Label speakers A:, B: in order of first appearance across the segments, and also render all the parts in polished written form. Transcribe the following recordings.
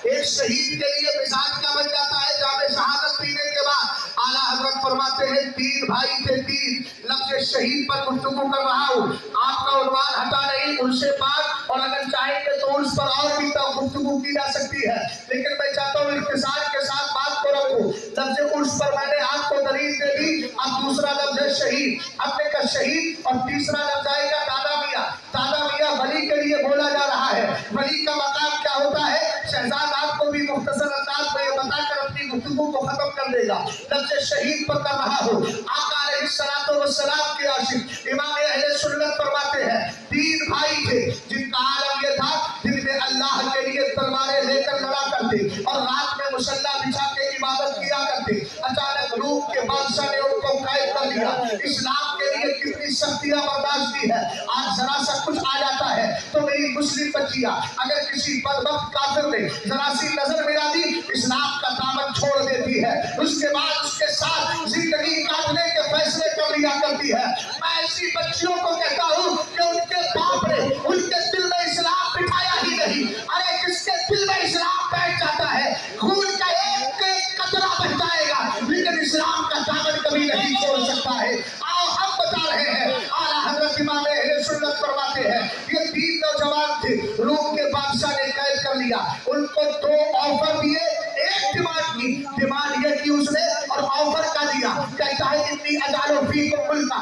A: ایک شہید کے لیے مزاج کیا بن جاتا ہے؟ جام شہادت پینے کے بعد اعلیٰ حضرت فرماتے ہیں تین بھائی تھے، تین لفظ شہید پر گفتگو کر رہا ہوں، آپ کا عنوان ہٹا نہیں، ان سے بات، اور اگر چاہیں گے تو اس پر اور بھی گفتگو کی جا سکتی ہے، لیکن میں چاہتا ہوں اختصار کے ساتھ بات کو رکھوں۔ لفظ عرس پر میں نے آپ کو دلیل دے دی، اب دوسرا لفظ ہے شہید، ہم نے کہا شہید، اور تیسرا لفظ آئے گا دادا میاں۔ دادا میاں ولی کے لیے بولا جا رہا ہے، ولی کا مقام کیا ہوتا ہے؟ شہزاد آپ کو بھی مختصر انداز میں یہ بتا کر اپنی گفتگو کو ختم کر دے گا۔ لفظ شہید پر کر رہا ہوں، آقا علیہ السلام کے عاشق امام اہل سنت فرماتے ہیں تین بھائی تھے جن کا عالم یہ تھا جن میں اللہ کے لیے تلواریں لے کر لڑا کرتے اور رات میں مصلی بچھا کے عبادت کیا کرتے۔ اچانک روم کے بادشاہ نے ان کو قید کر لیا۔ اسلام کے لیے کتنی سختیاں برداشت کی ہے، آج ذرا سا کچھ آ جاتا ہے تو میری مسلم بچیاں اگر کسی بدبخت کافر نے ذرا سی نظر ملا دی، اسلام کا دامن چھوڑ دیتی ہے، اس کے بعد اس کے ساتھ زندگی کاٹنے کے فیصلے کر لیا کرتی ہے۔ میں ایسی بچیوں کو کہتا ہوں کہ ان کے باپ نے ان کے دل میں اسلام بٹھایا ہی نہیں۔ ارے جس کے دل میں اسلام بیٹھ جاتا ہے خون کا ایک ایک قطرہ بہ جائے گا، لیکن اسلام کا دامن کبھی نہیں چھوڑ سکتا ہے۔ آؤ ہم بتا رہے ہیں، اعلیٰ حضرت امام اہل سنت فرماتے ہیں یہ تین نوجوان تھے، روم کے بادشاہ نے قید کر لیا، ان کو دو آفر دیے، ایک ڈیمانڈ کی، ڈیمانڈ یہ کی اس نے اور آفر کا دیا، کہتا ہے اتنی اجالو فیکم ملکا،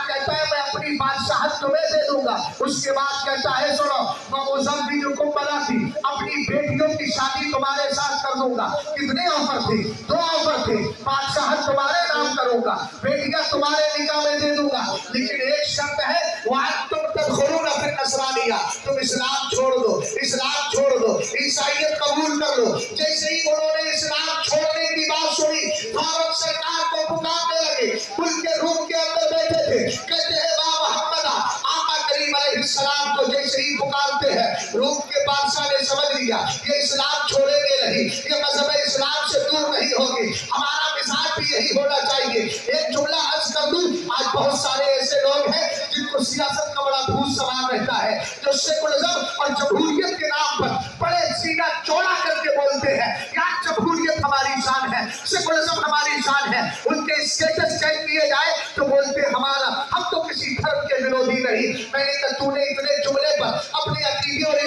A: کہتا ہے میں اپنی بادشاہت تمہیں دے دوں گا۔ اس کے بعد کہتا ہے سنو وَمُزَوِّجُكُم بَنَاتِي، اپنی بیٹیوں کی شادی تمہارے ساتھ کر دوں گا۔ کتنے آفر تھے؟ دو آفر تھے، بادشاہت تمہارے نام کروں گا، بیٹیاں تمہارے نکاح میں دے دوں گا، لیکن ایک شرط ہے وَأَنتُمْ تَدْخُلُونَ فِي النَّصْرَانِيَّةِ، تم اسلام چھوڑ دو، اسلام چھوڑ دو، عیسائیت قبول کر لو۔ جیسے ہی انہوں نے اسلام چھوڑنے کی بات سنی فاروق سرکار کو پکارنے لگے، ان کے روم کے اندر بیٹھے تھے، کہتے ہیں با محمد، آقا کریم علیہ السلام کو جیسے ہی پکارتے ہیں روم کے بادشاہ نے سمجھ لیا یہ اسلام چھوڑیں گے نہیں، یہ مذہب اسلام سے دور نہیں ہوگی، ہمارا مزاج بھی یہی ہونا چاہیے۔ ایک جملہ عرض کر دوں، آج بہت سارے ایسے لوگ ہیں جن کو سیاست کا بڑا بھوت سوار رہتا ہے، جو سیکولرزم اور جمہوریت کے نام پر بڑے سینہ چوڑا کر کے بولتے ہیں یار جمہوریت ہماری شان ہے، سیکولرزم ہماری شان ہے، ان کے اسٹیٹس چیک کیے جائے تو بولتے ہمارا، ہم تو کسی دھرم کے ورودھی نہیں۔ میں نے کہا تو نے اتنے جملے پر اپنے عقیدے اور